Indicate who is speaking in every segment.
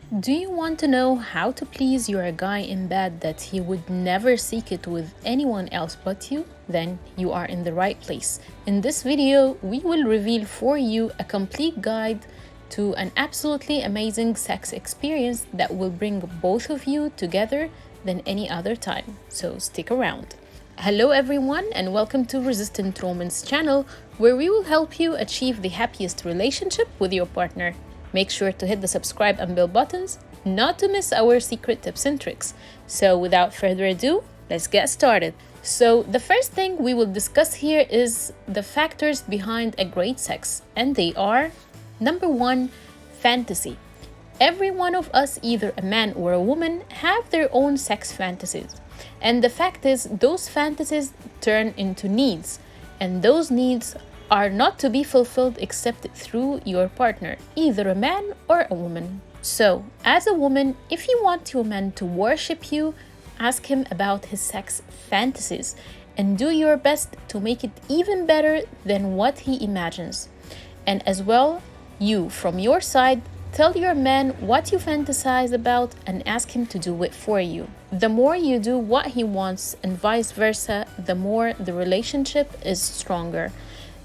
Speaker 1: Do you want to know how to please your guy in bed that he would never seek it with anyone else but you? Then you are in the right place. In this video, we will reveal for you a complete guide to an absolutely amazing sex experience that will bring both of you together than any other time. So stick around. Hello everyone and welcome to Resistant Romance channel, where we will help you achieve the happiest relationship with your partner. Make sure to hit the subscribe and bell buttons not to miss our secret tips and tricks. So without further ado, let's get started. So the first thing we will discuss here is the factors behind a great sex, and they are: number one, fantasy. Every one of us, either a man or a woman, have their own sex fantasies. And the fact is, those fantasies turn into needs, and those needs are not to be fulfilled except through your partner, either a man or a woman. So, as a woman, if you want your man to worship you, ask him about his sex fantasies and do your best to make it even better than what he imagines. And as well, you, from your side, tell your man what you fantasize about and ask him to do it for you. The more you do what he wants and vice versa, the more the relationship is stronger.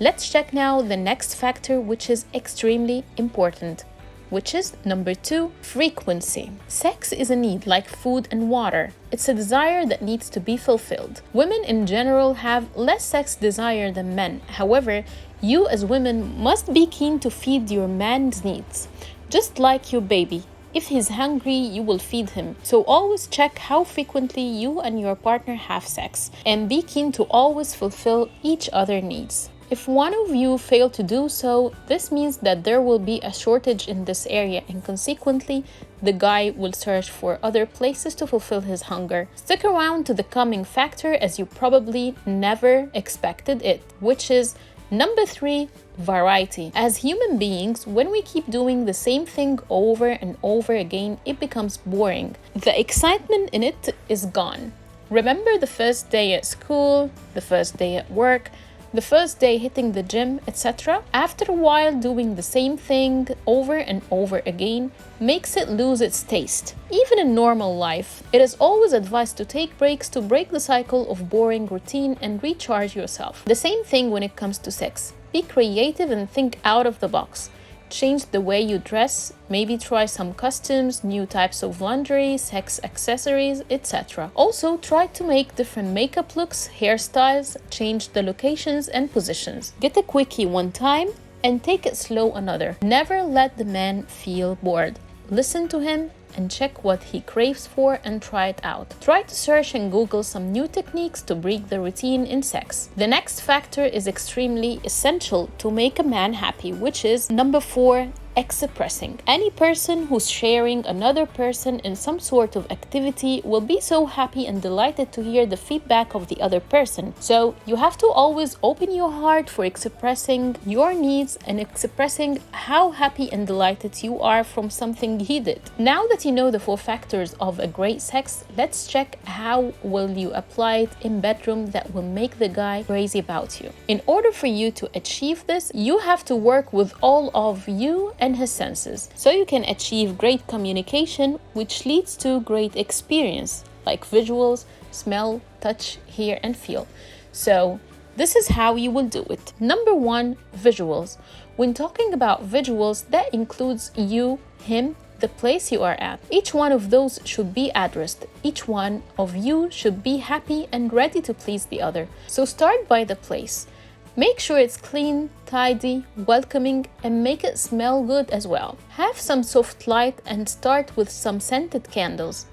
Speaker 1: Let's check now the next factor, which is extremely important, which is number two, frequency. Sex is a need like food and water. It's a desire that needs to be fulfilled. Women in general have less sex desire than men. However, you as women must be keen to feed your man's needs. Just like your baby. If he's hungry, you will feed him. So always check how frequently you and your partner have sex and be keen to always fulfill each other's needs. If one of you fail to do so, this means that there will be a shortage in this area, and consequently, the guy will search for other places to fulfill his hunger. Stick around to the coming factor, as you probably never expected it, which is number three, variety. As human beings, when we keep doing the same thing over and over again, it becomes boring. The excitement in it is gone. Remember the first day at school, the first day at work, the first day hitting the gym, etc. After a while, doing the same thing over and over again makes it lose its taste. Even in normal life, it is always advised to take breaks to break the cycle of boring routine and recharge yourself. The same thing when it comes to sex. Be creative and think out of the box. Change the way you dress, maybe try some costumes, new types of lingerie, sex accessories, etc. Also, try to make different makeup looks, hairstyles, change the locations and positions. Get a quickie one time and take it slow another. Never let the man feel bored. Listen to him and check what he craves for and try it out. Try to search and Google some new techniques to break the routine in sex. The next factor is extremely essential to make a man happy, which is number four, expressing. Any person who's sharing another person in some sort of activity will be so happy and delighted to hear the feedback of the other person. So you have to always open your heart for expressing your needs and expressing how happy and delighted you are from something he did. Now that you know the four factors of a great sex, let's check how will you apply it in bedroom that will make the guy crazy about you. In order for you to achieve this, you have to work with all of you and his senses, so you can achieve great communication, which leads to great experience, like visuals, smell, touch, hear, and feel. So this is how you will do it. Number one, visuals. When talking about visuals, that includes you, him, the place you are at. Each one of those should be addressed. Each one of you should be happy and ready to please the other. So start by the place. Make sure it's clean, tidy, welcoming, and make it smell good as well. Have some soft light and start with some scented candles.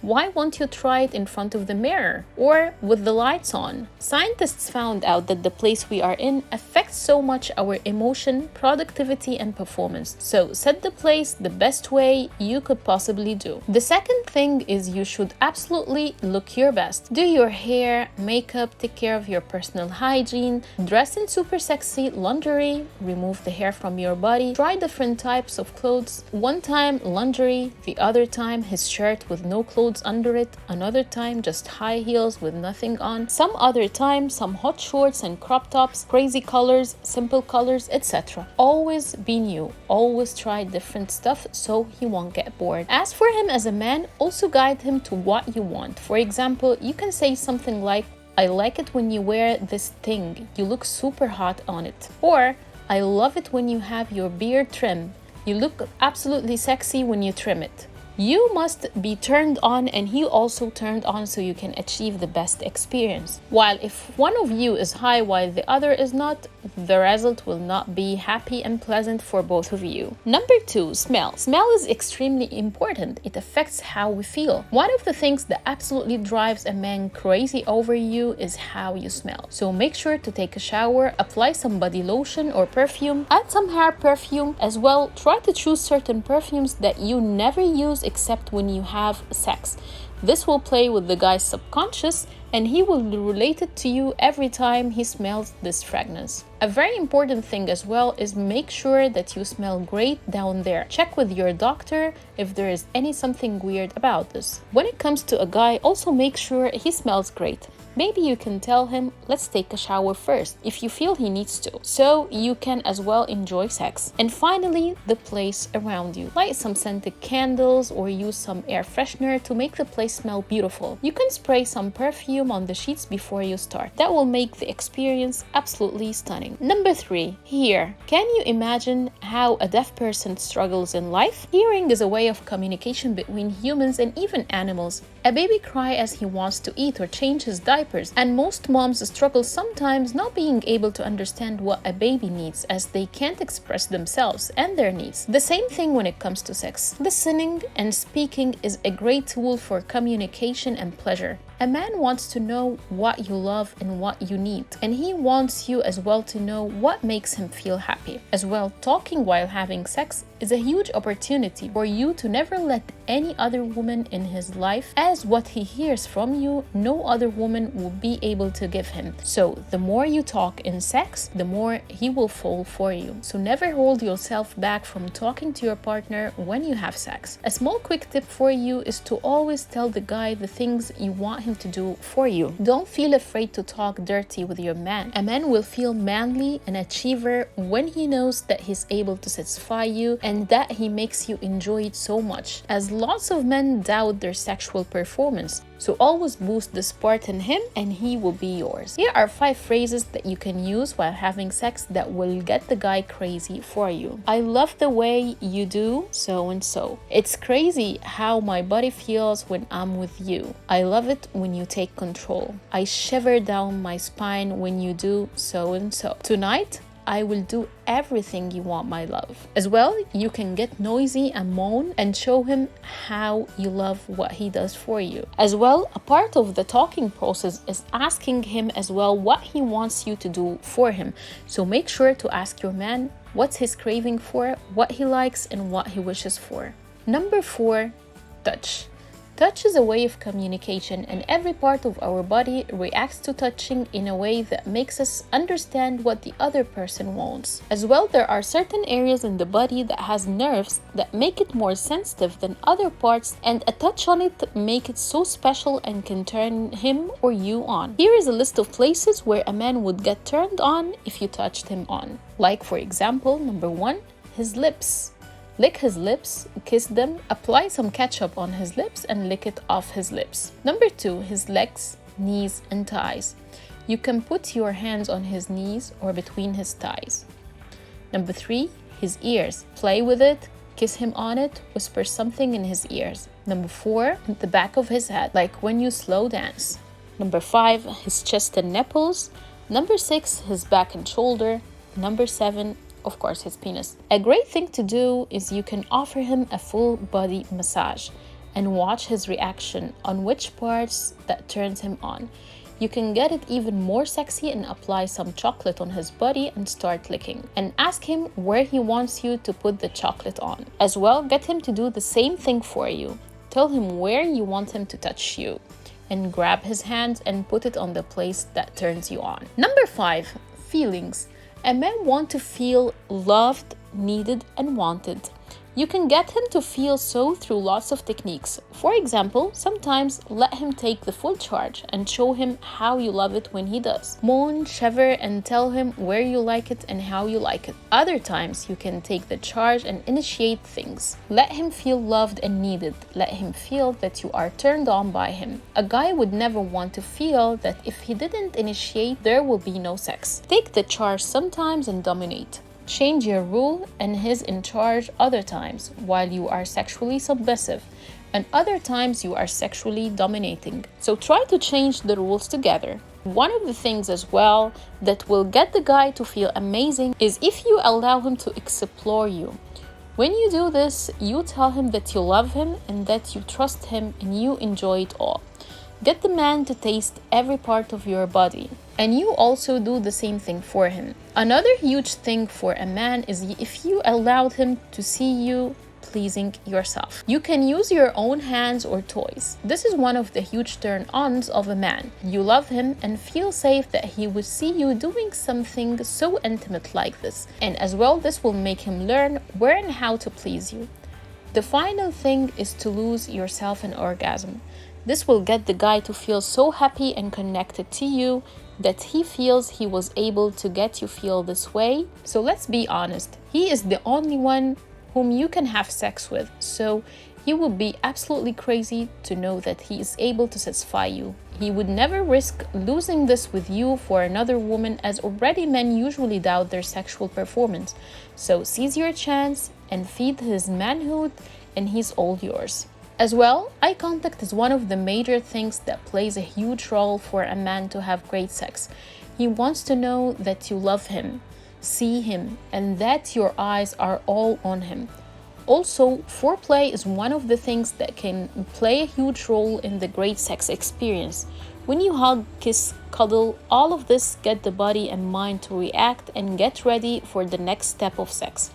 Speaker 1: Why won't you try it in front of the mirror or with the lights on? Scientists found out that the place we are in affects so much our emotion, productivity, and performance. So set the place the best way you could possibly do. The second thing is you should absolutely look your best. Do your hair, makeup, take care of your personal hygiene, dress in super sexy lingerie, remove the hair from your body, try different types of clothes. One time lingerie, the other time his shirt with no clothes clothes under it, another time just high heels with nothing on, some other time some hot shorts and crop tops, crazy colors, simple colors, etc. Always be new, always try different stuff so he won't get bored. As for him as a man, also guide him to what you want. For example, you can say something like, I like it when you wear this thing, you look super hot on it. Or, I love it when you have your beard trimmed, you look absolutely sexy when you trim it. You must be turned on and he also turned on so you can achieve the best experience. While if one of you is high while the other is not, the result will not be happy and pleasant for both of you. Number 2, smell. Smell is extremely important. It affects how we feel. One of the things that absolutely drives a man crazy over you is how you smell. So make sure to take a shower, apply some body lotion or perfume, add some hair perfume as well. Try to choose certain perfumes that you never use except when you have sex. This will play with the guy's subconscious and he will relate it to you every time he smells this fragrance. A very important thing as well is make sure that you smell great down there. Check with your doctor if there is something weird about this. When it comes to a guy, also make sure he smells great. Maybe you can tell him, let's take a shower first, if you feel he needs to, so you can as well enjoy sex. And finally, the place around you. Light some scented candles or use some air freshener to make the place smell beautiful. You can spray some perfume on the sheets before you start. That will make the experience absolutely stunning. Number 3, hear. Can you imagine how a deaf person struggles in life? Hearing is a way of communication between humans and even animals. A baby cries as he wants to eat or change his diapers, and most moms struggle sometimes not being able to understand what a baby needs as they can't express themselves and their needs. The same thing when it comes to sex. Listening and speaking is a great tool for communication and pleasure. A man wants to know what you love and what you need, and he wants you as well to know what makes him feel happy. As well, talking while having sex is a huge opportunity for you to never let any other woman in his life, as what he hears from you, no other woman will be able to give him. So the more you talk in sex, the more he will fall for you. So never hold yourself back from talking to your partner when you have sex. A small quick tip for you is to always tell the guy the things you want him to do for you. Don't feel afraid to talk dirty with your man. A man will feel manly and achiever when he knows that he's able to satisfy you and that he makes you enjoy it so much, as lots of men doubt their sexual performance. So always boost this part in him and he will be yours. Here are 5 phrases that you can use while having sex that will get the guy crazy for you. I love the way you do so and so. It's crazy how my body feels when I'm with you. I love it when you take control. I shiver down my spine when you do so and so. Tonight, I will do everything you want, my love. As well, you can get noisy and moan and show him how you love what he does for you. As well, a part of the talking process is asking him as well what he wants you to do for him. So make sure to ask your man what's his craving for, what he likes, and what he wishes for. Number 4, touch. Touch is a way of communication, and every part of our body reacts to touching in a way that makes us understand what the other person wants. As well, there are certain areas in the body that has nerves that make it more sensitive than other parts, and a touch on it make it so special and can turn him or you on. Here is a list of places where a man would get turned on if you touched him on. Like for example, number 1, his lips. Lick his lips, kiss them, apply some ketchup on his lips and lick it off his lips. Number 2, his legs, knees and thighs. You can put your hands on his knees or between his thighs. Number 3, his ears. Play with it, kiss him on it, whisper something in his ears. Number 4, the back of his head, like when you slow dance. Number 5, his chest and nipples. Number 6, his back and shoulder. Number 7, of course, his penis. A great thing to do is you can offer him a full body massage and watch his reaction on which parts that turns him on. You can get it even more sexy and apply some chocolate on his body and start licking. And ask him where he wants you to put the chocolate on. As well, get him to do the same thing for you. Tell him where you want him to touch you. And grab his hand and put it on the place that turns you on. Number 5, feelings. A man wants to feel loved, needed, and wanted. You can get him to feel so through lots of techniques. For example, sometimes let him take the full charge and show him how you love it when he does. Moan, shiver, and tell him where you like it and how you like it. Other times, you can take the charge and initiate things. Let him feel loved and needed. Let him feel that you are turned on by him. A guy would never want to feel that if he didn't initiate, there will be no sex. Take the charge sometimes and dominate. Change your rule and he's in charge other times while you are sexually submissive, and other times you are sexually dominating. So try to change the rules together. One of the things as well that will get the guy to feel amazing is if you allow him to explore you. When you do this, you tell him that you love him and that you trust him and you enjoy it all. Get the man to taste every part of your body, and you also do the same thing for him. Another huge thing for a man is if you allowed him to see you pleasing yourself. You can use your own hands or toys. This is one of the huge turn-ons of a man. You love him and feel safe that he will see you doing something so intimate like this. And as well, this will make him learn where and how to please you. The final thing is to lose yourself in orgasm. This will get the guy to feel so happy and connected to you that he feels he was able to get you feel this way. So let's be honest, he is the only one whom you can have sex with. So he would be absolutely crazy to know that he is able to satisfy you. He would never risk losing this with you for another woman, as already men usually doubt their sexual performance. So seize your chance and feed his manhood and he's all yours. As well, eye contact is one of the major things that plays a huge role for a man to have great sex. He wants to know that you love him, see him, and that your eyes are all on him. Also, foreplay is one of the things that can play a huge role in the great sex experience. When you hug, kiss, cuddle, all of this get the body and mind to react and get ready for the next step of sex.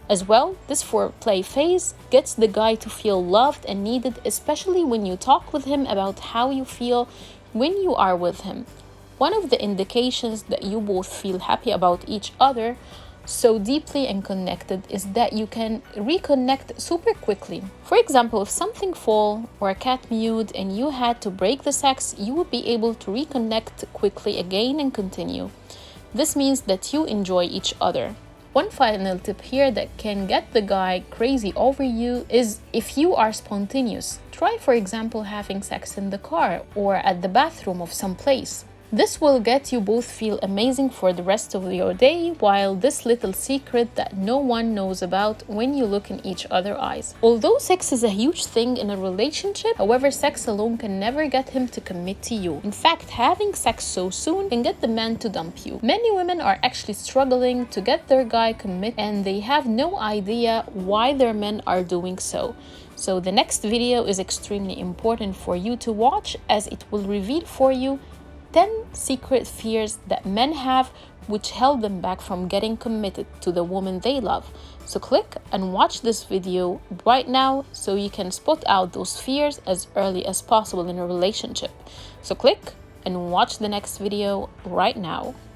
Speaker 1: As well, this foreplay phase gets the guy to feel loved and needed, especially when you talk with him about how you feel when you are with him. One of the indications that you both feel happy about each other so deeply and connected is that you can reconnect super quickly. For example, if something fall or a cat mewed and you had to break the sex, you would be able to reconnect quickly again and continue. This means that you enjoy each other. One final tip here that can get the guy crazy over you is if you are spontaneous. Try, for example, having sex in the car or at the bathroom of some place. This will get you both feel amazing for the rest of your day, while this little secret that no one knows about when you look in each other's eyes. Although sex is a huge thing in a relationship, however, sex alone can never get him to commit to you. In fact, having sex so soon can get the man to dump you. Many women are actually struggling to get their guy commit, and they have no idea why their men are doing so. So the next video is extremely important for you to watch, as it will reveal for you 10 secret fears that men have which held them back from getting committed to the woman they love. So click and watch this video right now so you can spot out those fears as early as possible in a relationship. So click and watch the next video right now.